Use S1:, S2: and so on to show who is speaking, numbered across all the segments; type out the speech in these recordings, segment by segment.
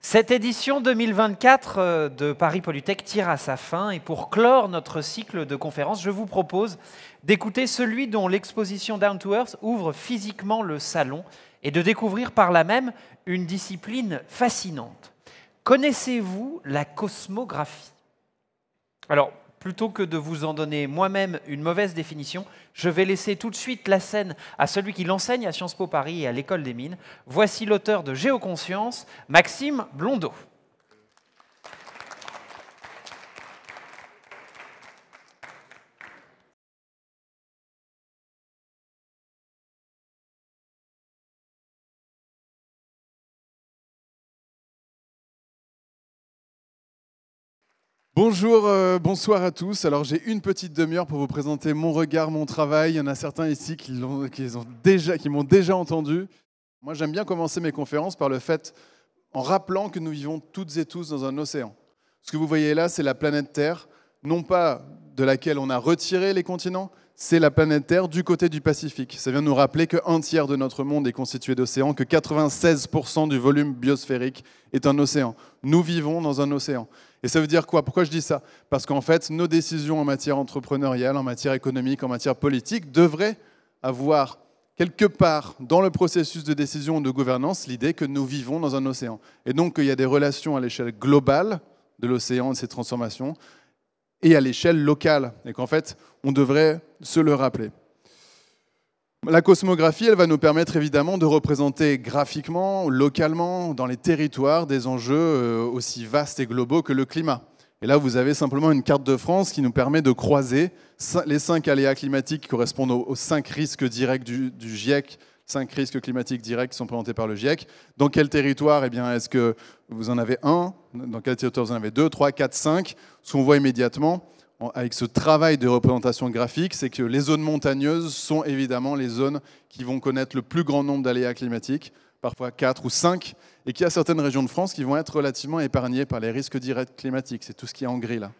S1: Cette édition 2024 de Paris Polytech tire à sa fin et pour clore notre cycle de conférences, je vous propose d'écouter celui dont l'exposition Down to Earth ouvre physiquement le salon et de découvrir par là même une discipline fascinante. Connaissez-vous la cosmographie? Alors, plutôt que de vous en donner moi-même une mauvaise définition, je vais laisser tout de suite la scène à celui qui l'enseigne à Sciences Po Paris et à l'École des Mines. Voici l'auteur de Géoconscience, Maxime Blondeau.
S2: Bonjour, bonsoir à tous. Alors j'ai une petite demi-heure pour vous présenter mon regard, mon travail. Il y en a certains ici qui m'ont déjà entendu. Moi j'aime bien commencer mes conférences par le fait, en rappelant que nous vivons toutes et tous dans un océan. Ce que vous voyez là, c'est la planète Terre, non pas de laquelle on a retiré les continents, c'est la planète Terre du côté du Pacifique. Ça vient nous rappeler qu'un tiers de notre monde est constitué d'océans, que 96% du volume biosphérique est un océan. Nous vivons dans un océan. Et ça veut dire quoi? Pourquoi je dis ça? Parce qu'en fait, nos décisions en matière entrepreneuriale, en matière économique, en matière politique devraient avoir quelque part dans le processus de décision ou de gouvernance l'idée que nous vivons dans un océan. Et donc qu'il y a des relations à l'échelle globale de l'océan et de ses transformations et à l'échelle locale. Et qu'en fait, on devrait se le rappeler. La cosmographie, elle va nous permettre évidemment de représenter graphiquement, localement, dans les territoires, des enjeux aussi vastes et globaux que le climat. Et là, vous avez simplement une carte de France qui nous permet de croiser les 5 aléas climatiques qui correspondent aux 5 risques directs du GIEC, 5 risques climatiques directs qui sont présentés par le GIEC. Dans quel territoire, eh bien, est-ce que vous en avez un? Dans quel territoire vous en avez 2, 3, 4, 5? Ce qu'on voit immédiatement, avec ce travail de représentation graphique, c'est que les zones montagneuses sont évidemment les zones qui vont connaître le plus grand nombre d'aléas climatiques, parfois 4 ou 5, et qu'il y a certaines régions de France qui vont être relativement épargnées par les risques directs climatiques. C'est tout ce qui est en gris là,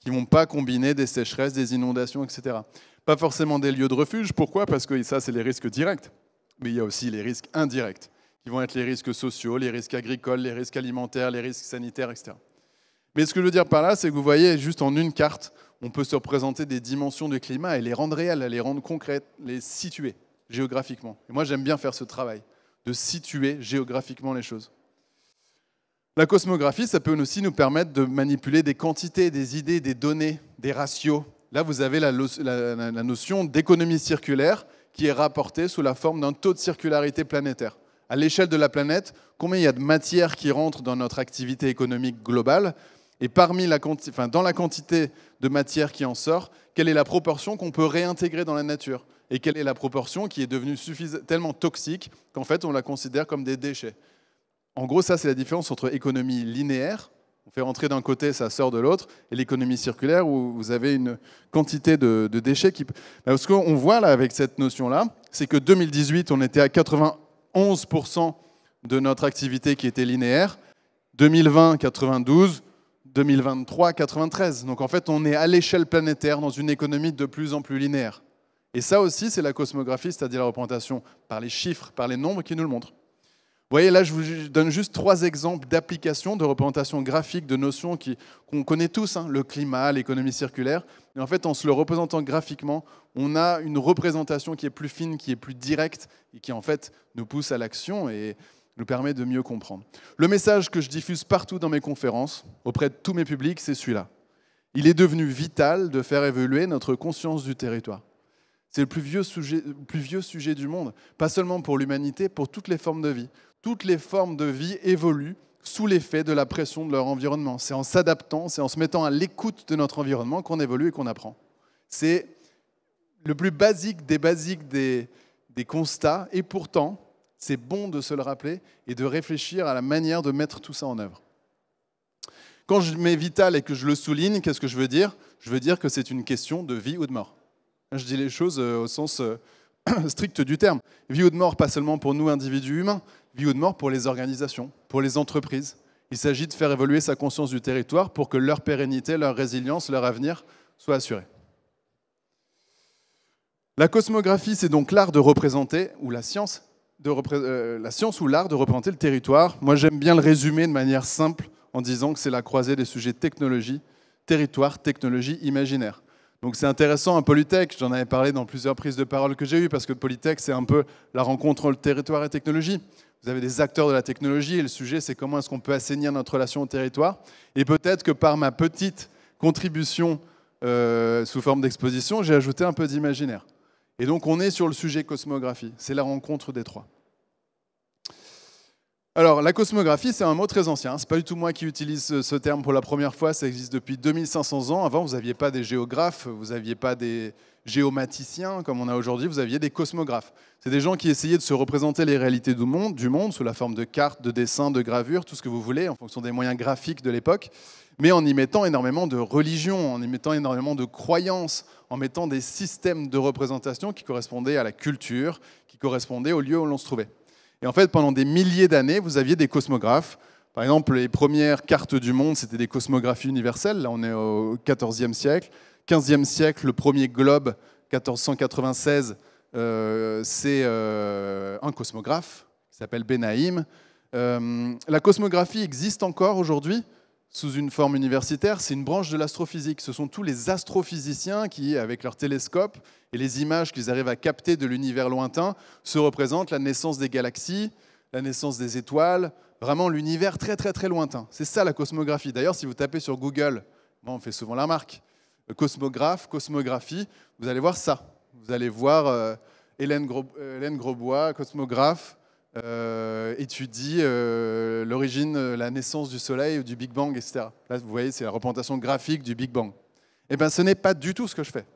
S2: qui ne vont pas combiner des sécheresses, des inondations, etc. Pas forcément des lieux de refuge. Pourquoi? Parce que ça, c'est les risques directs. Mais il y a aussi les risques indirects, qui vont être les risques sociaux, les risques agricoles, les risques alimentaires, les risques sanitaires, etc. Mais ce que je veux dire par là, c'est que vous voyez, juste en une carte, on peut se représenter des dimensions du climat et les rendre réelles, les rendre concrètes, les situer géographiquement. Et moi, j'aime bien faire ce travail, de situer géographiquement les choses. La cosmographie, ça peut aussi nous permettre de manipuler des quantités, des idées, des données, des ratios. Là, vous avez la notion d'économie circulaire qui est rapportée sous la forme d'un taux de circularité planétaire. À l'échelle de la planète, combien il y a de matière qui rentre dans notre activité économique globale? Et dans la quantité de matière qui en sort, quelle est la proportion qu'on peut réintégrer dans la nature? Et quelle est la proportion qui est devenue tellement toxique qu'en fait on la considère comme des déchets? En gros, ça c'est la différence entre économie linéaire, on fait rentrer d'un côté, ça sort de l'autre, et l'économie circulaire où vous avez une quantité de déchets qui... Ce qu'on voit là avec cette notion-là, c'est que 2018, on était à 91% de notre activité qui était linéaire, 2020, 92%, 2023, 93. Donc en fait, on est à l'échelle planétaire dans une économie de plus en plus linéaire. Et ça aussi, c'est la cosmographie, c'est-à-dire la représentation par les chiffres, par les nombres qui nous le montrent. Vous voyez, là, je vous donne juste 3 exemples d'applications de représentation graphique de notions qu'on connaît tous, hein, le climat, l'économie circulaire. Et en fait, en se le représentant graphiquement, on a une représentation qui est plus fine, qui est plus directe et qui en fait nous pousse à l'action et nous permet de mieux comprendre. Le message que je diffuse partout dans mes conférences, auprès de tous mes publics, c'est celui-là. Il est devenu vital de faire évoluer notre conscience du territoire. C'est le plus vieux sujet du monde, pas seulement pour l'humanité, pour toutes les formes de vie. Toutes les formes de vie évoluent sous l'effet de la pression de leur environnement. C'est en s'adaptant, c'est en se mettant à l'écoute de notre environnement qu'on évolue et qu'on apprend. C'est le plus basique des constats, et pourtant, c'est bon de se le rappeler et de réfléchir à la manière de mettre tout ça en œuvre. Quand je mets vital et que je le souligne, qu'est-ce que je veux dire? Je veux dire que c'est une question de vie ou de mort. Je dis les choses au sens strict du terme. Vie ou de mort, pas seulement pour nous, individus humains, vie ou de mort pour les organisations, pour les entreprises. Il s'agit de faire évoluer sa conscience du territoire pour que leur pérennité, leur résilience, leur avenir soient assurés. La cosmographie, c'est donc l'art de représenter, ou la science, la science ou l'art de représenter le territoire. Moi, j'aime bien le résumer de manière simple en disant que c'est la croisée des sujets technologie, territoire, technologie, imaginaire. Donc c'est intéressant à Polytech, j'en avais parlé dans plusieurs prises de parole que j'ai eues, parce que Polytech, c'est un peu la rencontre entre le territoire et technologie. Vous avez des acteurs de la technologie et le sujet, c'est comment est-ce qu'on peut assainir notre relation au territoire. Et peut-être que par ma petite contribution sous forme d'exposition, j'ai ajouté un peu d'imaginaire. Et donc on est sur le sujet cosmographie, c'est la rencontre des trois. Alors, la cosmographie, c'est un mot très ancien. Ce n'est pas du tout moi qui utilise ce terme pour la première fois. Ça existe depuis 2500 ans. Avant, vous n'aviez pas des géographes, vous n'aviez pas des géomaticiens comme on a aujourd'hui, vous aviez des cosmographes. C'est des gens qui essayaient de se représenter les réalités du monde sous la forme de cartes, de dessins, de gravures, tout ce que vous voulez, en fonction des moyens graphiques de l'époque, mais en y mettant énormément de religion, en y mettant énormément de croyances, en mettant des systèmes de représentation qui correspondaient à la culture, qui correspondaient au lieu où l'on se trouvait. Et en fait, pendant des milliers d'années, vous aviez des cosmographes. Par exemple, les premières cartes du monde, c'était des cosmographies universelles. Là, on est au XIVe siècle. 15e siècle, le premier globe, 1496, c'est un cosmographe qui s'appelle Benaïm. La cosmographie existe encore aujourd'hui sous une forme universitaire. C'est une branche de l'astrophysique. Ce sont tous les astrophysiciens qui, avec leurs télescopes et les images qu'ils arrivent à capter de l'univers lointain, se représentent la naissance des galaxies, la naissance des étoiles, vraiment l'univers très très très lointain. C'est ça la cosmographie. D'ailleurs, si vous tapez sur Google, bon, on fait souvent la remarque, cosmographe, cosmographie, vous allez voir ça. Vous allez voir Hélène Grosbois, cosmographe, étudie l'origine, la naissance du Soleil ou du Big Bang, etc. Là, vous voyez, c'est la représentation graphique du Big Bang. Eh bien, ce n'est pas du tout ce que je fais.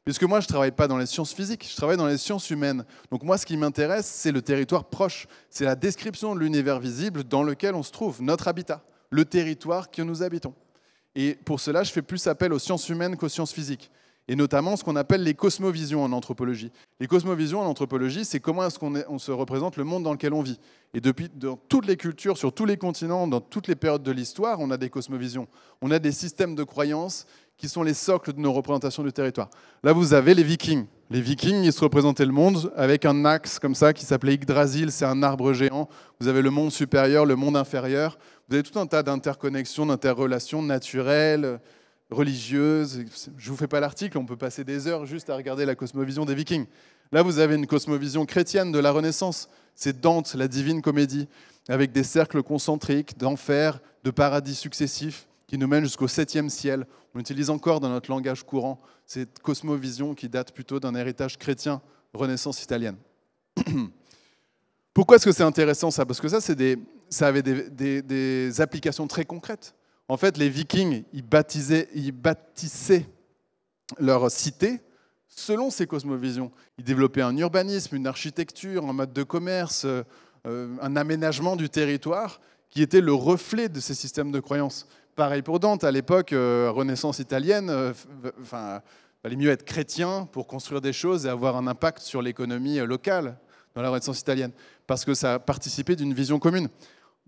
S2: Puisque moi, je ne travaille pas dans les sciences physiques, je travaille dans les sciences humaines. Donc moi, ce qui m'intéresse, c'est le territoire proche. C'est la description de l'univers visible dans lequel on se trouve, notre habitat, le territoire que nous habitons. Et pour cela, je fais plus appel aux sciences humaines qu'aux sciences physiques. Et notamment ce qu'on appelle les cosmovisions en anthropologie. Les cosmovisions en anthropologie, c'est comment est-ce qu'on se représente le monde dans lequel on vit. Et depuis, dans toutes les cultures, sur tous les continents, dans toutes les périodes de l'histoire, on a des cosmovisions. On a des systèmes de croyances qui sont les socles de nos représentations du territoire. Là, vous avez les Vikings. Les Vikings, ils se représentaient le monde avec un axe comme ça qui s'appelait Yggdrasil, c'est un arbre géant. Vous avez le monde supérieur, le monde inférieur. Vous avez tout un tas d'interconnexions, d'interrelations naturelles, religieuses. Je ne vous fais pas l'article, on peut passer des heures juste à regarder la cosmovision des Vikings. Là, vous avez une cosmovision chrétienne de la Renaissance. C'est Dante, la Divine Comédie, avec des cercles concentriques, d'enfer, de paradis successifs, qui nous mènent jusqu'au 7e ciel. On utilise encore dans notre langage courant cette cosmovision qui date plutôt d'un héritage chrétien, Renaissance italienne. Pourquoi est-ce que c'est intéressant ça? Parce que ça avait des applications très concrètes. En fait, les Vikings, ils bâtissaient leur cité selon ces cosmovisions. Ils développaient un urbanisme, une architecture, un mode de commerce, un aménagement du territoire qui était le reflet de ces systèmes de croyances. Pareil pour Dante, à l'époque, Renaissance italienne, fallait mieux être chrétien pour construire des choses et avoir un impact sur l'économie locale dans la Renaissance italienne, parce que ça participait d'une vision commune.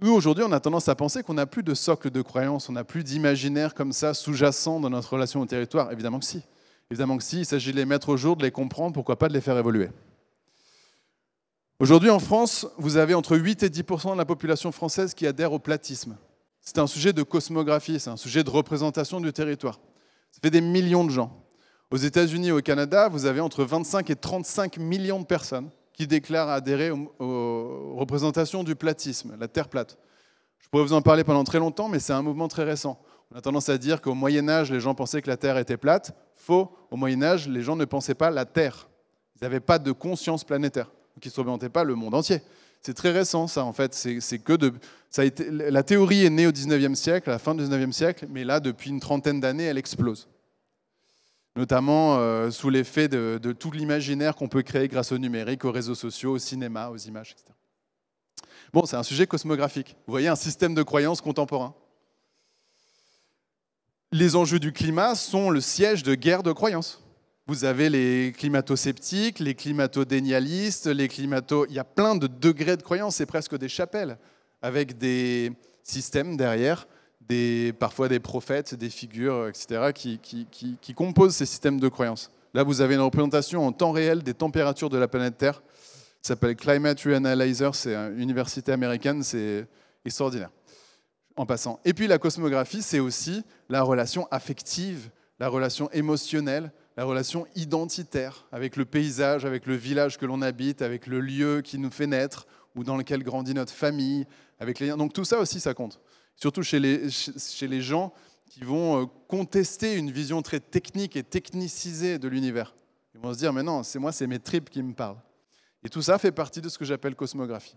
S2: Nous, aujourd'hui, on a tendance à penser qu'on n'a plus de socle de croyances, on n'a plus d'imaginaire comme ça, sous-jacent dans notre relation au territoire. Évidemment que si. Évidemment que si, il s'agit de les mettre au jour, de les comprendre, pourquoi pas de les faire évoluer. Aujourd'hui, en France, vous avez entre 8 et 10% de la population française qui adhère au platisme. C'est un sujet de cosmographie, c'est un sujet de représentation du territoire. Ça fait des millions de gens. Aux États-Unis et au Canada, vous avez entre 25 et 35 millions de personnes qui déclarent adhérer aux représentations du platisme, la terre plate. Je pourrais vous en parler pendant très longtemps, mais c'est un mouvement très récent. On a tendance à dire qu'au Moyen-Âge, les gens pensaient que la Terre était plate. Faux, au Moyen-Âge, les gens ne pensaient pas la Terre. Ils n'avaient pas de conscience planétaire, donc ils ne se représentaient pas le monde entier. C'est très récent, ça, en fait. La théorie est née au 19e siècle, à la fin du 19e siècle, mais là, depuis une trentaine d'années, elle explose. Notamment sous l'effet de tout l'imaginaire qu'on peut créer grâce au numérique, aux réseaux sociaux, au cinéma, aux images, etc. Bon, c'est un sujet cosmographique. Vous voyez, un système de croyances contemporain. Les enjeux du climat sont le siège de guerres de croyances. Vous avez les climato-sceptiques, les climato-dénialistes, il y a plein de degrés de croyances, c'est presque des chapelles, avec des systèmes derrière, parfois des prophètes, des figures, etc., qui composent ces systèmes de croyances. Là, vous avez une représentation en temps réel des températures de la planète Terre. Ça s'appelle Climate Reanalyzer, c'est une université américaine, c'est extraordinaire. En passant. Et puis la cosmographie, c'est aussi la relation affective, la relation émotionnelle, la relation identitaire avec le paysage, avec le village que l'on habite, avec le lieu qui nous fait naître ou dans lequel grandit notre famille, avec les liens. Donc tout ça aussi, ça compte. Surtout chez les gens qui vont contester une vision très technique et technicisée de l'univers. Ils vont se dire, mais non, c'est mes tripes qui me parlent. Et tout ça fait partie de ce que j'appelle cosmographie.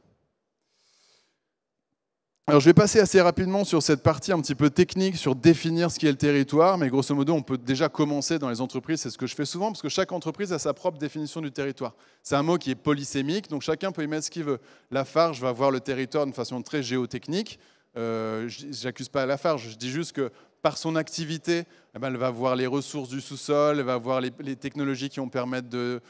S2: Alors je vais passer assez rapidement sur cette partie un petit peu technique, sur définir ce qu'est le territoire, mais grosso modo, on peut déjà commencer dans les entreprises, c'est ce que je fais souvent, parce que chaque entreprise a sa propre définition du territoire. C'est un mot qui est polysémique, donc chacun peut y mettre ce qu'il veut. Lafarge va voir le territoire d'une façon très géotechnique. J'accuse pas Lafarge, je dis juste que par son activité, elle va voir les ressources du sous-sol, elle va voir les technologies qui vont permettre de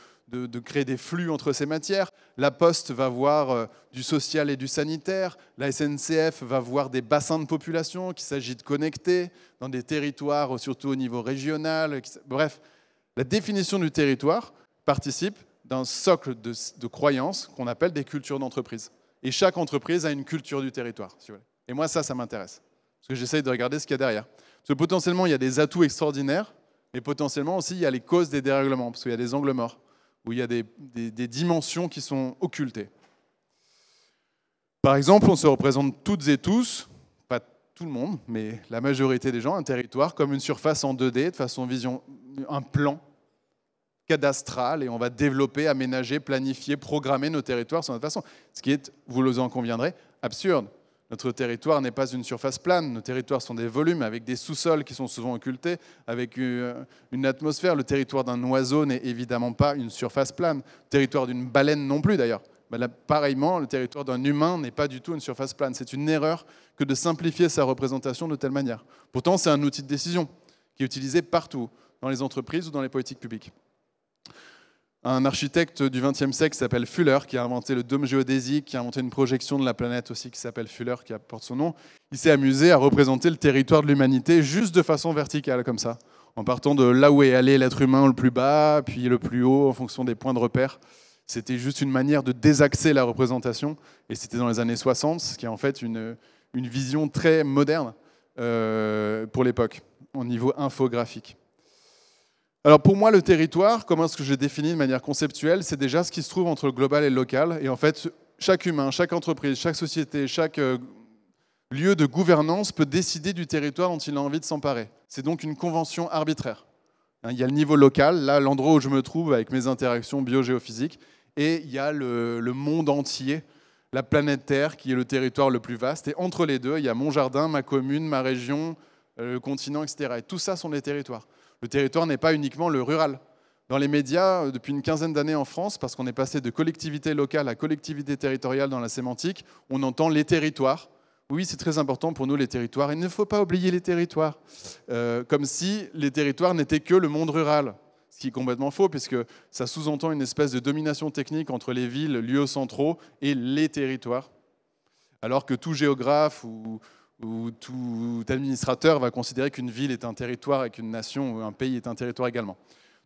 S2: créer des flux entre ces matières. La Poste va voir du social et du sanitaire. La SNCF va voir des bassins de population qu'il s'agit de connecter dans des territoires, surtout au niveau régional. Bref, la définition du territoire participe d'un socle de croyances qu'on appelle des cultures d'entreprise. Et chaque entreprise a une culture du territoire, si vous voulez. Et moi, ça m'intéresse. Parce que j'essaye de regarder ce qu'il y a derrière. Parce que potentiellement, il y a des atouts extraordinaires, mais potentiellement aussi, il y a les causes des dérèglements, parce qu'il y a des angles morts, où il y a des dimensions qui sont occultées. Par exemple, on se représente toutes et tous, pas tout le monde, mais la majorité des gens, un territoire comme une surface en 2D, de façon vision, un plan cadastral, et on va développer, aménager, planifier, programmer nos territoires sur notre façon. Ce qui est, vous en conviendrez, absurde. Notre territoire n'est pas une surface plane, nos territoires sont des volumes avec des sous-sols qui sont souvent occultés, avec une atmosphère. Le territoire d'un oiseau n'est évidemment pas une surface plane. Le territoire d'une baleine non plus d'ailleurs. Pareillement, le territoire d'un humain n'est pas du tout une surface plane. C'est une erreur que de simplifier sa représentation de telle manière. Pourtant, c'est un outil de décision qui est utilisé partout, dans les entreprises ou dans les politiques publiques. Un architecte du XXe siècle qui s'appelle Fuller, qui a inventé le dôme géodésique, qui a inventé une projection de la planète aussi qui s'appelle Fuller, qui apporte son nom. Il s'est amusé à représenter le territoire de l'humanité juste de façon verticale, comme ça, en partant de là où est allé l'être humain le plus bas, puis le plus haut, en fonction des points de repère. C'était juste une manière de désaxer la représentation, et c'était dans les années 60, ce qui est en fait une vision très moderne pour l'époque, au niveau infographique. Alors pour moi, le territoire, comment est-ce que je définis de manière conceptuelle, c'est déjà ce qui se trouve entre le global et le local. Et en fait, chaque humain, chaque entreprise, chaque société, chaque lieu de gouvernance peut décider du territoire dont il a envie de s'emparer. C'est donc une convention arbitraire. Il y a le niveau local, là, l'endroit où je me trouve avec mes interactions bio-géophysiques, et il y a le monde entier, la planète Terre, qui est le territoire le plus vaste. Et entre les deux, il y a mon jardin, ma commune, ma région, le continent, etc. Et tout ça sont des territoires. Le territoire n'est pas uniquement le rural. Dans les médias, depuis une quinzaine d'années en France, parce qu'on est passé de collectivité locale à collectivité territoriale dans la sémantique, on entend les territoires. Oui, c'est très important pour nous, les territoires. Il ne faut pas oublier les territoires. Comme si les territoires n'étaient que le monde rural. Ce qui est complètement faux, puisque ça sous-entend une espèce de domination technique entre les villes, lieux centraux, et les territoires. Alors que tout géographe ou tout administrateur va considérer qu'une ville est un territoire et qu'une nation ou un pays est un territoire également.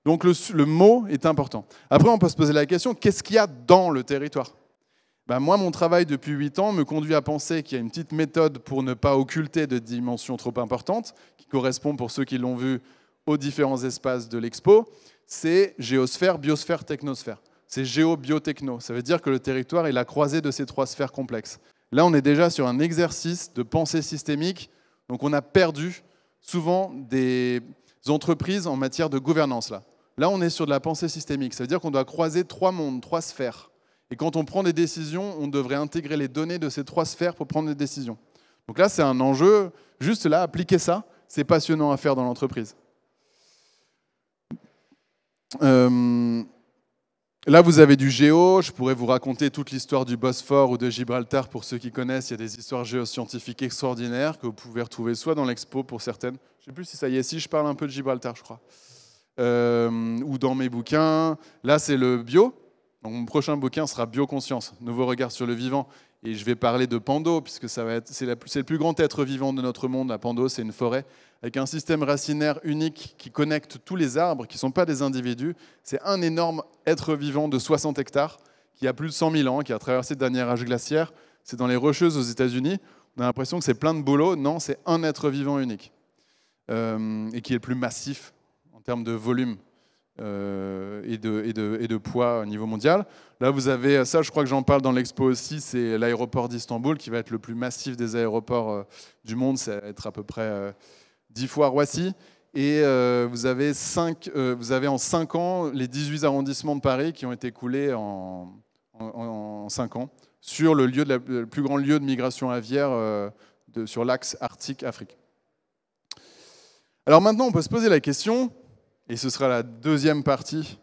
S2: Donc le mot est important. Après, on peut se poser la question, qu'est-ce qu'il y a dans le territoire ? Moi, mon travail depuis 8 ans me conduit à penser qu'il y a une petite méthode pour ne pas occulter de dimensions trop importantes, qui correspond, pour ceux qui l'ont vu, aux différents espaces de l'expo. C'est géosphère, biosphère, technosphère. C'est géo-biotechno. Ça veut dire que le territoire est la croisée de ces 3 sphères complexes. Là, on est déjà sur un exercice de pensée systémique. Donc, on a perdu souvent des entreprises en matière de gouvernance. Là, on est sur de la pensée systémique. Ça veut dire qu'on doit croiser 3 mondes, 3 sphères. Et quand on prend des décisions, on devrait intégrer les données de ces 3 sphères pour prendre des décisions. Donc là, c'est un enjeu. Juste là, appliquer ça, c'est passionnant à faire dans l'entreprise. Là, vous avez du géo. Je pourrais vous raconter toute l'histoire du Bosphore ou de Gibraltar pour ceux qui connaissent. Il y a des histoires géoscientifiques extraordinaires que vous pouvez retrouver soit dans l'expo pour certaines. Je ne sais plus si ça y est, si je parle un peu de Gibraltar, je crois. Ou dans mes bouquins. Là, c'est le bio. Donc, mon prochain bouquin sera Bioconscience, nouveau regard sur le vivant. Et je vais parler de Pando, puisque c'est le plus grand être vivant de notre monde. La Pando, c'est une forêt avec un système racinaire unique qui connecte tous les arbres, qui ne sont pas des individus. C'est un énorme être vivant de 60 hectares qui a plus de 100 000 ans, qui a traversé le dernier âge glaciaire. C'est dans les Rocheuses aux États-Unis. On a l'impression que c'est plein de boulots. Non, c'est un être vivant unique et qui est le plus massif en termes de volume et de poids au niveau mondial. Là, vous avez ça, je crois que j'en parle dans l'expo aussi, c'est l'aéroport d'Istanbul qui va être le plus massif des aéroports du monde. Ça va être à peu près 10 fois Roissy. Et vous avez en 5 ans les 18 arrondissements de Paris qui ont été coulés en 5 ans sur le plus grand lieu de migration aviaire sur l'axe Arctique-Afrique. Alors maintenant, on peut se poser la question, et ce sera la deuxième partie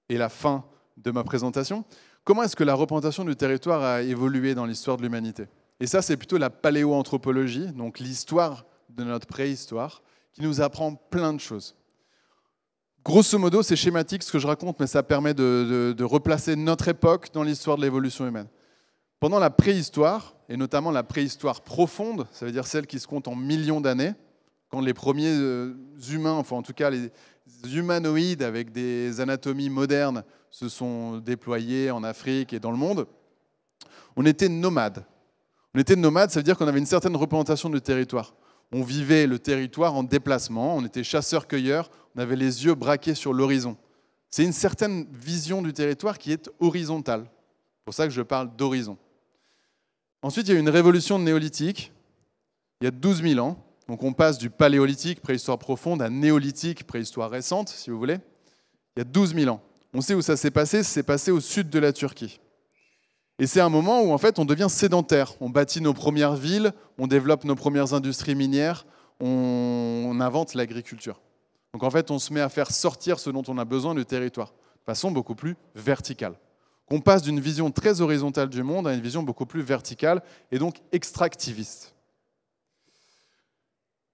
S2: et la fin de ma présentation, comment est-ce que la représentation du territoire a évolué dans l'histoire de l'humanité? Et ça, c'est plutôt la paléoanthropologie, donc l'histoire de notre préhistoire, qui nous apprend plein de choses. Grosso modo, c'est schématique ce que je raconte, mais ça permet de replacer notre époque dans l'histoire de l'évolution humaine. Pendant la préhistoire, et notamment la préhistoire profonde, ça veut dire celle qui se compte en millions d'années, quand les premiers humains, enfin en tout cas les humanoïdes avec des anatomies modernes se sont déployés en Afrique et dans le monde, on était nomades. On était nomades, ça veut dire qu'on avait une certaine représentation du territoire. On vivait le territoire en déplacement, on était chasseurs-cueilleurs, on avait les yeux braqués sur l'horizon. C'est une certaine vision du territoire qui est horizontale. C'est pour ça que je parle d'horizon. Ensuite, il y a eu une révolution néolithique, il y a 12 000 ans. Donc on passe du paléolithique, préhistoire profonde, à néolithique, préhistoire récente, si vous voulez. Il y a 12 000 ans. On sait où ça s'est passé au sud de la Turquie. Et c'est un moment où en fait on devient sédentaire. On bâtit nos premières villes, on développe nos premières industries minières, on invente l'agriculture. Donc en fait on se met à faire sortir ce dont on a besoin du territoire, de façon beaucoup plus verticale. On passe d'une vision très horizontale du monde à une vision beaucoup plus verticale et donc extractiviste.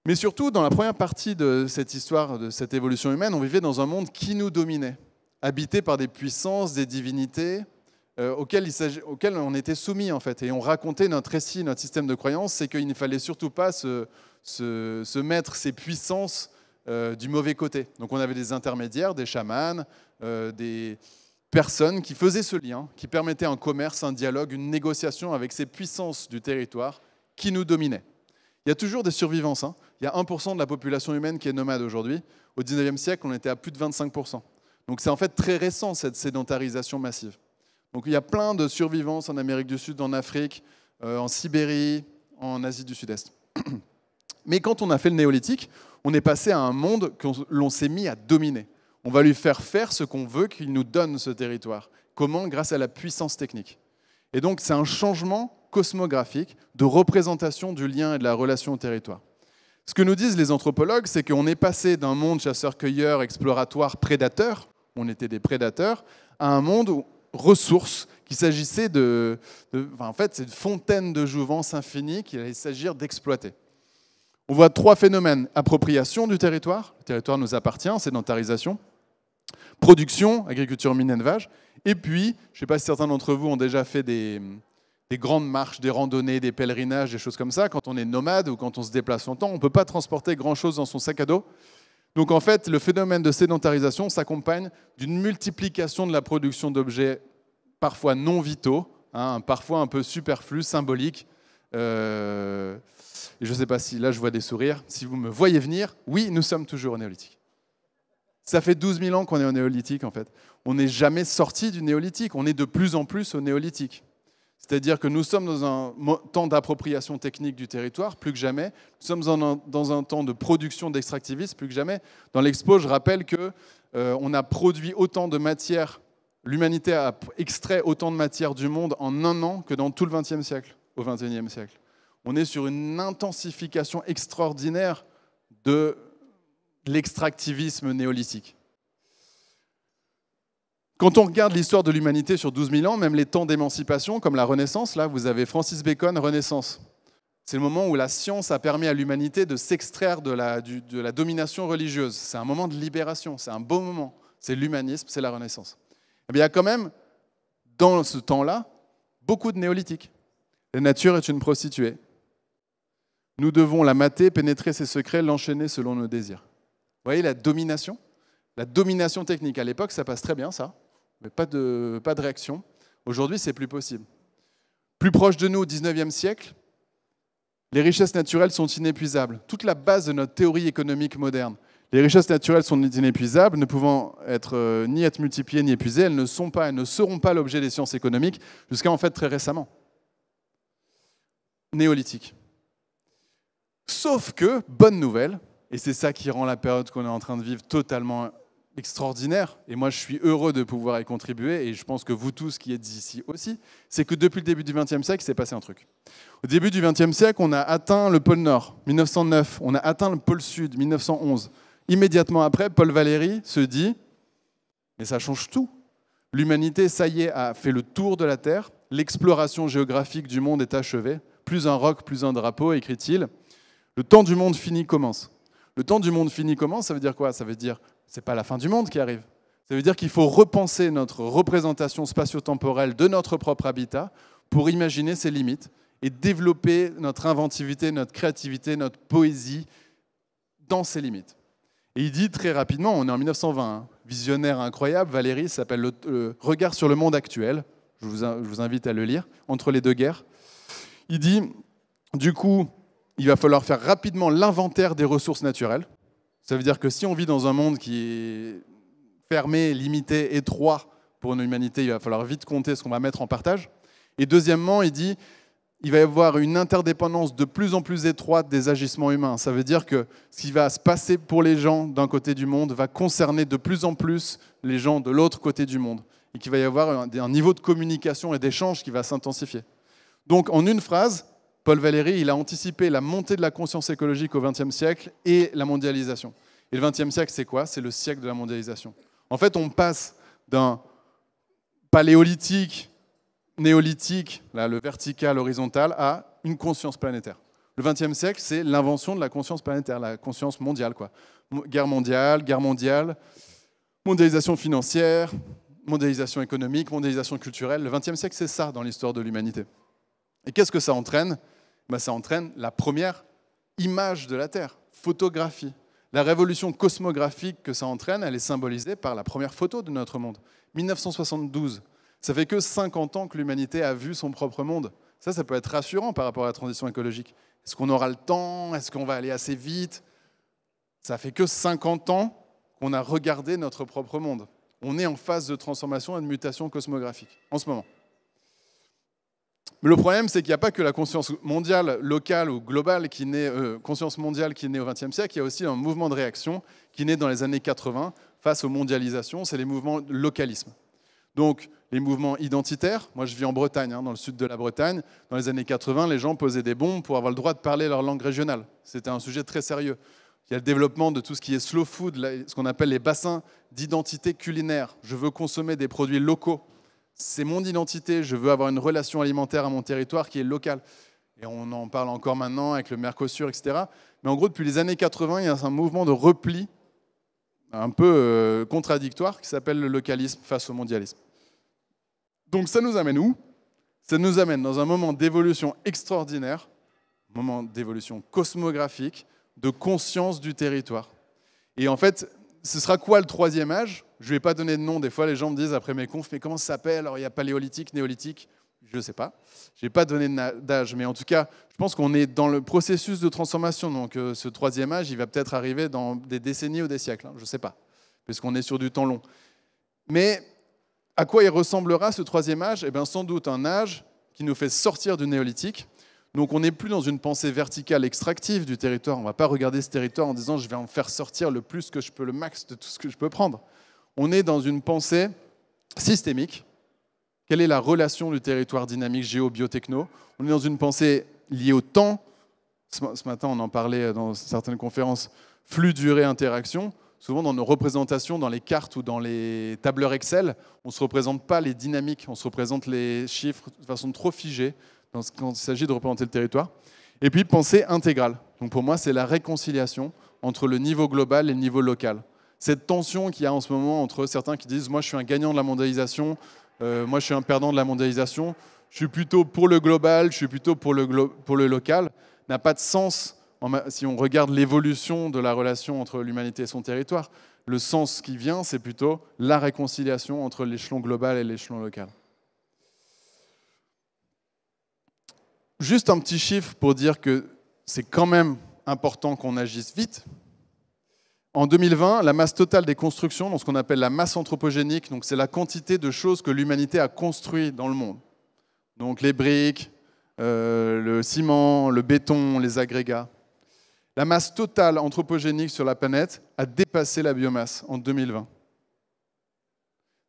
S2: Mais surtout, dans la première partie de cette histoire, de cette évolution humaine, on vivait dans un monde qui nous dominait, habité par des puissances, des divinités, auxquelles on était soumis en fait. Et on racontait notre récit, notre système de croyance, c'est qu'il ne fallait surtout pas se mettre ces puissances du mauvais côté. Donc on avait des intermédiaires, des chamans, des personnes qui faisaient ce lien, qui permettaient un commerce, un dialogue, une négociation avec ces puissances du territoire qui nous dominaient. Il y a toujours des survivances. Il y a 1% de la population humaine qui est nomade aujourd'hui. Au 19e siècle, on était à plus de 25%. Donc c'est en fait très récent, cette sédentarisation massive. Donc il y a plein de survivances en Amérique du Sud, en Afrique, en Sibérie, en Asie du Sud-Est. Mais quand on a fait le néolithique, on est passé à un monde que l'on s'est mis à dominer. On va lui faire ce qu'on veut qu'il nous donne, ce territoire. Comment? Grâce à la puissance technique. Et donc c'est un changement cosmographique de représentation du lien et de la relation au territoire. Ce que nous disent les anthropologues, c'est qu'on est passé d'un monde chasseur-cueilleur, exploratoire, prédateur, on était des prédateurs, à un monde où ressources, qu'il s'agissait en fait, c'est une fontaine de jouvence infinie qu'il allait s'agir d'exploiter. On voit 3 phénomènes: appropriation du territoire, le territoire nous appartient, sédentarisation, production, agriculture, mine élevage, et puis, je ne sais pas si certains d'entre vous ont déjà fait des grandes marches, des randonnées, des pèlerinages, des choses comme ça. Quand on est nomade ou quand on se déplace longtemps, on ne peut pas transporter grand-chose dans son sac à dos. Donc en fait, le phénomène de sédentarisation s'accompagne d'une multiplication de la production d'objets parfois non vitaux, parfois un peu superflus, symboliques. Et je ne sais pas si, là je vois des sourires, si vous me voyez venir, oui, nous sommes toujours au néolithique. Ça fait 12 000 ans qu'on est au néolithique en fait. On n'est jamais sorti du néolithique, on est de plus en plus au néolithique. C'est-à-dire que nous sommes dans un temps d'appropriation technique du territoire, plus que jamais. Nous sommes dans un temps de production d'extractivisme, plus que jamais. Dans l'expo, je rappelle qu'on a produit autant de matière, l'humanité a extrait autant de matière du monde en un an que dans tout le XXe siècle, au XXIe siècle. On est sur une intensification extraordinaire de l'extractivisme néolithique. Quand on regarde l'histoire de l'humanité sur 12 000 ans, même les temps d'émancipation, comme la Renaissance, là, vous avez Francis Bacon, Renaissance. C'est le moment où la science a permis à l'humanité de s'extraire de la domination religieuse. C'est un moment de libération, c'est un beau moment. C'est l'humanisme, c'est la Renaissance. Et bien, il y a quand même, dans ce temps-là, beaucoup de néolithiques. La nature est une prostituée. Nous devons la mater, pénétrer ses secrets, l'enchaîner selon nos désirs. Vous voyez la domination technique. À l'époque, ça passe très bien, ça. Mais pas de réaction. Aujourd'hui, c'est plus possible. Plus proche de nous, au XIXe siècle, les richesses naturelles sont inépuisables. Toute la base de notre théorie économique moderne. Les richesses naturelles sont inépuisables, ne pouvant ni être multipliées ni épuisées. Elles ne sont pas, elles ne seront pas l'objet des sciences économiques jusqu'à en fait très récemment. Néolithique. Sauf que, bonne nouvelle, et c'est ça qui rend la période qu'on est en train de vivre totalement extraordinaire, et moi je suis heureux de pouvoir y contribuer, et je pense que vous tous qui êtes ici aussi, c'est que depuis le début du XXe siècle, il s'est passé un truc. Au début du XXe siècle, on a atteint le pôle Nord, 1909, on a atteint le pôle Sud, 1911. Immédiatement après, Paul Valéry se dit « mais ça change tout. L'humanité, ça y est, a fait le tour de la Terre, l'exploration géographique du monde est achevée, plus un roc, plus un drapeau, écrit-il. Le temps du monde fini commence. » Le temps du monde fini commence, ça veut dire quoi? Ça veut dire c'est pas la fin du monde qui arrive. Ça veut dire qu'il faut repenser notre représentation spatio-temporelle de notre propre habitat pour imaginer ses limites et développer notre inventivité, notre créativité, notre poésie dans ses limites. Et il dit très rapidement, on est en 1920, hein, visionnaire incroyable, Valéry, s'appelle le Regard sur le monde actuel, je vous invite à le lire, entre les deux guerres. Il dit, du coup, il va falloir faire rapidement l'inventaire des ressources naturelles. Ça veut dire que si on vit dans un monde qui est fermé, limité, étroit pour une humanité, il va falloir vite compter ce qu'on va mettre en partage. Et deuxièmement, il dit il va y avoir une interdépendance de plus en plus étroite des agissements humains. Ça veut dire que ce qui va se passer pour les gens d'un côté du monde va concerner de plus en plus les gens de l'autre côté du monde. Et qu'il va y avoir un niveau de communication et d'échange qui va s'intensifier. Donc, en une phrase, Paul Valéry, il a anticipé la montée de la conscience écologique au XXe siècle et la mondialisation. Et le XXe siècle, c'est quoi? C'est le siècle de la mondialisation. En fait, on passe d'un paléolithique, néolithique, là, le vertical, horizontal, à une conscience planétaire. Le XXe siècle, c'est l'invention de la conscience planétaire, la conscience mondiale, quoi. Guerre mondiale, mondialisation financière, mondialisation économique, mondialisation culturelle. Le XXe siècle, c'est ça dans l'histoire de l'humanité. Et qu'est-ce que ça entraîne? Ça entraîne la première image de la Terre, photographie. La révolution cosmographique que ça entraîne, elle est symbolisée par la première photo de notre monde. 1972, ça fait que 50 ans que l'humanité a vu son propre monde. Ça peut être rassurant par rapport à la transition écologique. Est-ce qu'on aura le temps? Est-ce qu'on va aller assez vite? Ça fait que 50 ans qu'on a regardé notre propre monde. On est en phase de transformation et de mutation cosmographique en ce moment. Mais le problème, c'est qu'il n'y a pas que la conscience mondiale, locale ou globale qui naît, conscience mondiale qui naît au XXe siècle, il y a aussi un mouvement de réaction qui naît dans les années 80 face aux mondialisations, c'est les mouvements de localisme. Donc, les mouvements identitaires, moi je vis en Bretagne, dans le sud de la Bretagne, dans les années 80, les gens posaient des bombes pour avoir le droit de parler leur langue régionale. C'était un sujet très sérieux. Il y a le développement de tout ce qui est slow food, ce qu'on appelle les bassins d'identité culinaire. Je veux consommer des produits locaux. C'est mon identité, je veux avoir une relation alimentaire à mon territoire qui est locale. Et on en parle encore maintenant avec le Mercosur, etc. Mais en gros, depuis les années 80, il y a un mouvement de repli un peu contradictoire qui s'appelle le localisme face au mondialisme. Donc ça nous amène où? Ça nous amène dans un moment d'évolution extraordinaire, un moment d'évolution cosmographique, de conscience du territoire. Et en fait, ce sera quoi le troisième âge? Je ne vais pas donner de nom. Des fois, les gens me disent après mes confs, mais comment ça s'appelle? Alors, il y a paléolithique, néolithique. Je ne sais pas. Je n'ai pas donné d'âge. Mais en tout cas, je pense qu'on est dans le processus de transformation. Donc, ce troisième âge, il va peut-être arriver dans des décennies ou des siècles. Je ne sais pas. Parce qu'on est sur du temps long. Mais à quoi il ressemblera ce troisième âge? Eh bien, sans doute un âge qui nous fait sortir du néolithique. Donc on n'est plus dans une pensée verticale extractive du territoire. On ne va pas regarder ce territoire en disant je vais en faire sortir le plus que je peux, le max de tout ce que je peux prendre. On est dans une pensée systémique. Quelle est la relation du territoire dynamique géo-biotechno? On est dans une pensée liée au temps. Ce matin, on en parlait dans certaines conférences. Flux, durée, interaction. Souvent, dans nos représentations, dans les cartes ou dans les tableurs Excel, on ne se représente pas les dynamiques. On se représente les chiffres de façon trop figée quand il s'agit de représenter le territoire. Et puis, pensée intégrale. Donc pour moi, c'est la réconciliation entre le niveau global et le niveau local. Cette tension qu'il y a en ce moment entre certains qui disent « moi, je suis un gagnant de la mondialisation, moi, je suis un perdant de la mondialisation, je suis plutôt pour le global, je suis plutôt pour le local », n'a pas de sens si on regarde l'évolution de la relation entre l'humanité et son territoire. Le sens qui vient, c'est plutôt la réconciliation entre l'échelon global et l'échelon local. juste un petit chiffre pour dire que c'est quand même important qu'on agisse vite. En 2020, la masse totale des constructions, donc ce qu'on appelle la masse anthropogénique, donc c'est la quantité de choses que l'humanité a construit dans le monde. Donc les briques, le ciment, le béton, les agrégats. La masse totale anthropogénique sur la planète a dépassé la biomasse en 2020.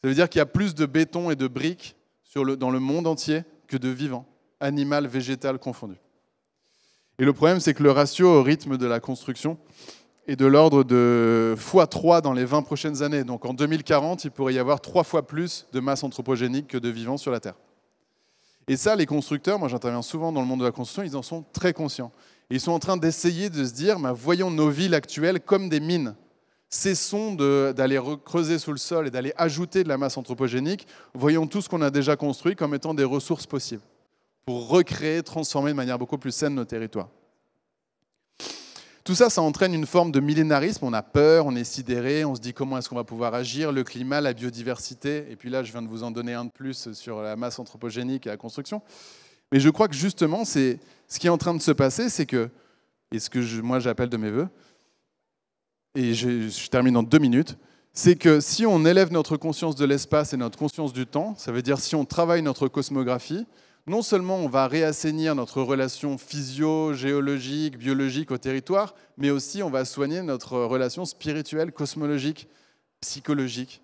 S2: Ça veut dire qu'il y a plus de béton et de briques dans le monde entier que de vivants, animal, végétal confondus. Et le problème, c'est que le ratio au rythme de la construction est de l'ordre de x3 dans les 20 prochaines années. Donc en 2040, il pourrait y avoir 3 fois plus de masse anthropogénique que de vivants sur la Terre. Et ça, les constructeurs, moi j'interviens souvent dans le monde de la construction, ils en sont très conscients. Et ils sont en train d'essayer de se dire, voyons nos villes actuelles comme des mines. Cessons d'aller creuser sous le sol et d'aller ajouter de la masse anthropogénique. Voyons tout ce qu'on a déjà construit comme étant des ressources possibles pour recréer, transformer de manière beaucoup plus saine nos territoires. Tout ça, ça entraîne une forme de millénarisme. On a peur, on est sidéré, on se dit comment est-ce qu'on va pouvoir agir, le climat, la biodiversité. Et puis là, je viens de vous en donner un de plus sur la masse anthropogénique et la construction. Mais je crois que justement, ce qui est en train de se passer, c'est que, et ce que moi j'appelle de mes voeux, et je termine en 2 minutes, c'est que si on élève notre conscience de l'espace et notre conscience du temps, ça veut dire si on travaille notre cosmographie, non seulement on va réassainir notre relation physio-géologique, biologique au territoire, mais aussi on va soigner notre relation spirituelle, cosmologique, psychologique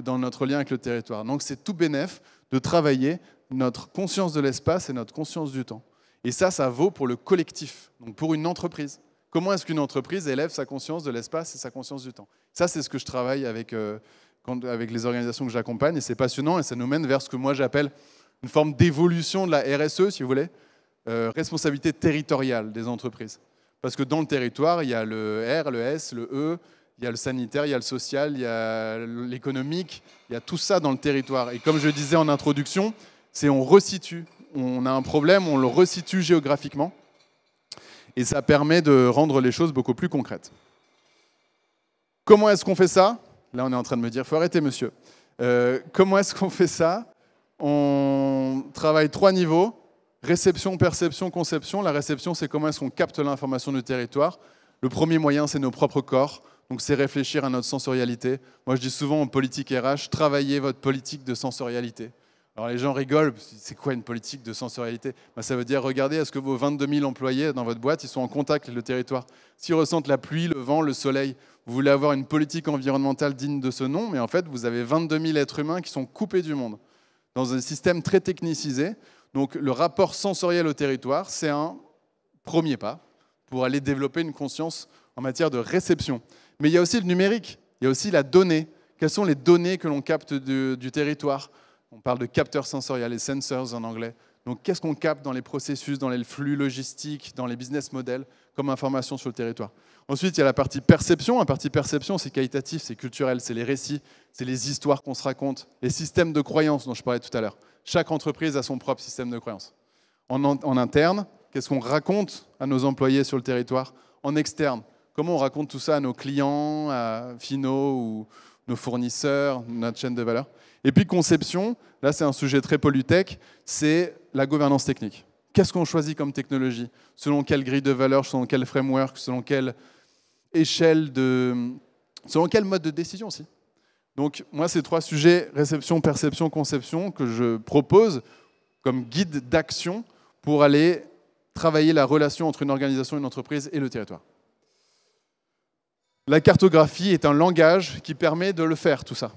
S2: dans notre lien avec le territoire. Donc c'est tout bénef de travailler notre conscience de l'espace et notre conscience du temps. Et ça vaut pour le collectif, donc pour une entreprise. Comment est-ce qu'une entreprise élève sa conscience de l'espace et sa conscience du temps? Ça, c'est ce que je travaille avec les organisations que j'accompagne, et c'est passionnant, et ça nous mène vers ce que moi j'appelle une forme d'évolution de la RSE, si vous voulez, responsabilité territoriale des entreprises. Parce que dans le territoire, il y a le R, le S, le E, il y a le sanitaire, il y a le social, il y a l'économique, il y a tout ça dans le territoire. Et comme je disais en introduction, c'est on resitue. On a un problème, on le resitue géographiquement. Et ça permet de rendre les choses beaucoup plus concrètes. Comment est-ce qu'on fait ça? Là, on est en train de me dire, il faut arrêter, monsieur. Comment est-ce qu'on fait ça? On travaille 3 niveaux, réception, perception, conception. La réception, c'est comment est-ce qu'on capte l'information du territoire. Le premier moyen, c'est nos propres corps. Donc, c'est réfléchir à notre sensorialité. Moi, je dis souvent en politique RH, travaillez votre politique de sensorialité. Alors, les gens rigolent, c'est quoi une politique de sensorialité? Ça veut dire, regardez, est-ce que vos 22 000 employés dans votre boîte, ils sont en contact avec le territoire? S'ils ressentent la pluie, le vent, le soleil, vous voulez avoir une politique environnementale digne de ce nom, mais en fait, vous avez 22 000 êtres humains qui sont coupés du monde, dans un système très technicisé. Donc le rapport sensoriel au territoire, c'est un premier pas pour aller développer une conscience en matière de réception. Mais il y a aussi le numérique, il y a aussi la donnée. Quelles sont les données que l'on capte du territoire? On parle de capteurs sensoriels, les sensors en anglais. Donc qu'est-ce qu'on capte dans les processus, dans les flux logistiques, dans les business models, comme information sur le territoire? Ensuite, il y a la partie perception. La partie perception, c'est qualitatif, c'est culturel, c'est les récits, c'est les histoires qu'on se raconte, les systèmes de croyances dont je parlais tout à l'heure. Chaque entreprise a son propre système de croyances. En interne, qu'est-ce qu'on raconte à nos employés sur le territoire? En externe, comment on raconte tout ça à nos clients, finaux ou nos fournisseurs, notre chaîne de valeur? Et puis conception, là c'est un sujet très Polytech, c'est la gouvernance technique. Qu'est-ce qu'on choisit comme technologie? Selon quelle grille de valeur, selon quel framework, selon quelle échelle selon quel mode de décision aussi. Donc moi, ces 3 sujets, réception, perception, conception, que je propose comme guide d'action pour aller travailler la relation entre une organisation, une entreprise et le territoire. La cartographie est un langage qui permet de le faire, tout ça.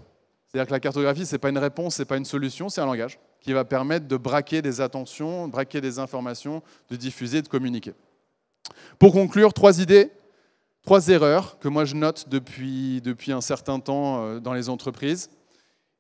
S2: C'est-à-dire que la cartographie, ce n'est pas une réponse, ce n'est pas une solution, c'est un langage qui va permettre de braquer des attentions, braquer des informations, de diffuser, de communiquer. Pour conclure, 3 idées, 3 erreurs que moi je note depuis un certain temps dans les entreprises.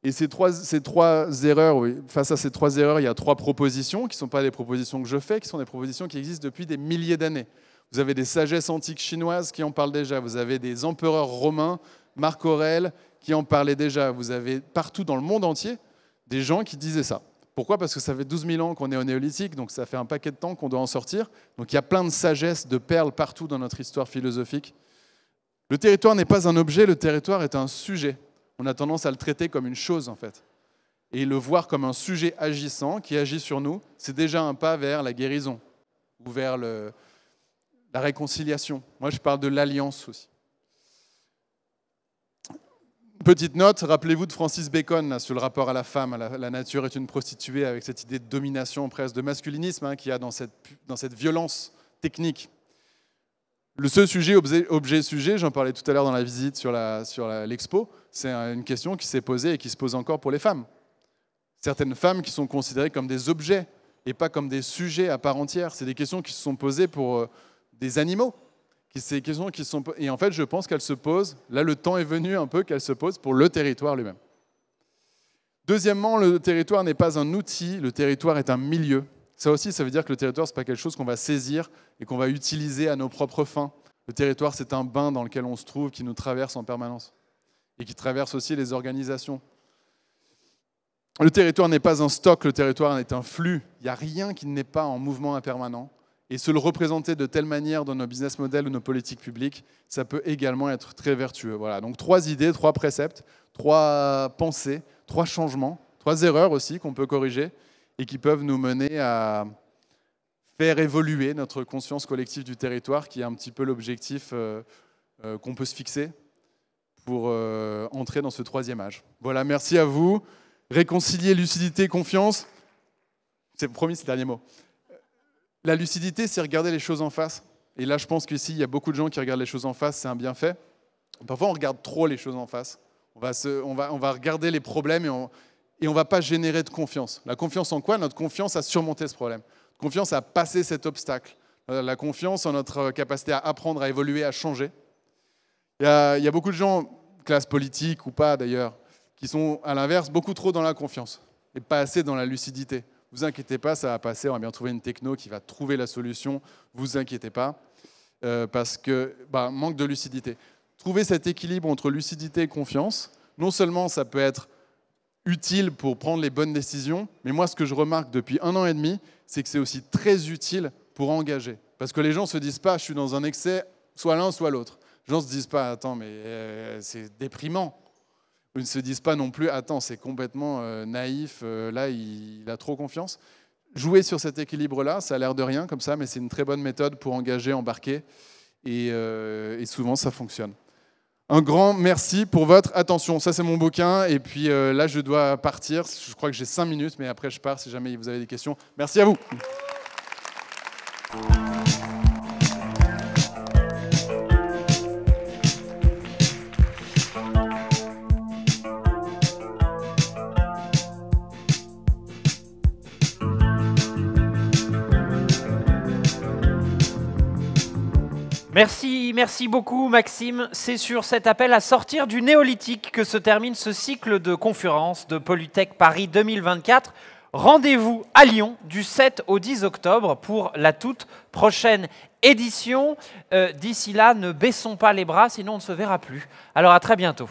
S2: Et ces trois erreurs, oui, face à ces 3 erreurs, il y a 3 propositions qui ne sont pas des propositions que je fais, qui sont des propositions qui existent depuis des milliers d'années. Vous avez des sagesses antiques chinoises qui en parlent déjà. Vous avez des empereurs romains, Marc Aurèle, qui en parlaient déjà. Vous avez partout dans le monde entier des gens qui disaient ça. Pourquoi? Parce que ça fait 12 000 ans qu'on est au néolithique, donc ça fait un paquet de temps qu'on doit en sortir. Donc il y a plein de sagesse, de perles partout dans notre histoire philosophique. Le territoire n'est pas un objet, le territoire est un sujet. On a tendance à le traiter comme une chose, en fait. Et le voir comme un sujet agissant qui agit sur nous, c'est déjà un pas vers la guérison, ou vers la réconciliation. Moi, je parle de l'alliance aussi. Petite note, rappelez-vous de Francis Bacon là, sur le rapport à la femme. La nature est une prostituée, avec cette idée de domination, presque de masculinisme qu'il y a dans cette violence technique. Le seul sujet, objet-sujet, j'en parlais tout à l'heure dans la visite sur l'expo, c'est une question qui s'est posée et qui se pose encore pour les femmes. Certaines femmes qui sont considérées comme des objets et pas comme des sujets à part entière. C'est des questions qui se sont posées pour des animaux. Et en fait, je pense qu'elles se posent, là le temps est venu un peu qu'elles se posent pour le territoire lui-même. Deuxièmement, le territoire n'est pas un outil, le territoire est un milieu. Ça aussi, ça veut dire que le territoire, ce n'est pas quelque chose qu'on va saisir et qu'on va utiliser à nos propres fins. Le territoire, c'est un bain dans lequel on se trouve, qui nous traverse en permanence et qui traverse aussi les organisations. Le territoire n'est pas un stock, le territoire est un flux. Il n'y a rien qui n'est pas en mouvement impermanent. Et se le représenter de telle manière dans nos business models ou nos politiques publiques, ça peut également être très vertueux. Voilà, donc 3 idées, 3 préceptes, 3 pensées, 3 changements, 3 erreurs aussi qu'on peut corriger et qui peuvent nous mener à faire évoluer notre conscience collective du territoire, qui est un petit peu l'objectif qu'on peut se fixer pour entrer dans ce 3e âge. Voilà, merci à vous. Réconcilier lucidité, confiance. C'est promis, c'est le dernier mot. La lucidité, c'est regarder les choses en face. Et là, je pense qu'ici, il y a beaucoup de gens qui regardent les choses en face, c'est un bienfait. Parfois, on regarde trop les choses en face. On va regarder les problèmes et on ne va pas générer de confiance. La confiance en quoi? Notre confiance à surmonter ce problème. Confiance à passer cet obstacle. La confiance en notre capacité à apprendre, à évoluer, à changer. Il y a beaucoup de gens, classe politique ou pas d'ailleurs, qui sont à l'inverse beaucoup trop dans la confiance et pas assez dans la lucidité. Vous inquiétez pas, ça va passer, on va bien trouver une techno qui va trouver la solution, vous inquiétez pas, parce que manque de lucidité. Trouver cet équilibre entre lucidité et confiance, non seulement ça peut être utile pour prendre les bonnes décisions, mais moi ce que je remarque depuis 1 an et demi, c'est que c'est aussi très utile pour engager. Parce que les gens ne se disent pas, je suis dans un excès, soit l'un, soit l'autre. Les gens ne se disent pas, attends, mais c'est déprimant. Ils ne se disent pas non plus, attends, c'est complètement naïf, là, il a trop confiance. Jouer sur cet équilibre-là, ça a l'air de rien comme ça, mais c'est une très bonne méthode pour engager, embarquer, et souvent, ça fonctionne. Un grand merci pour votre attention. Ça, c'est mon bouquin, et puis là, je dois partir. Je crois que j'ai 5 minutes, mais après, je pars si jamais vous avez des questions. Merci à vous.
S1: Merci beaucoup Maxime. C'est sur cet appel à sortir du néolithique que se termine ce cycle de conférences de Polytech Paris 2024. Rendez-vous à Lyon du 7 au 10 octobre pour la toute prochaine édition. D'ici là, ne baissons pas les bras, sinon on ne se verra plus. Alors à très bientôt.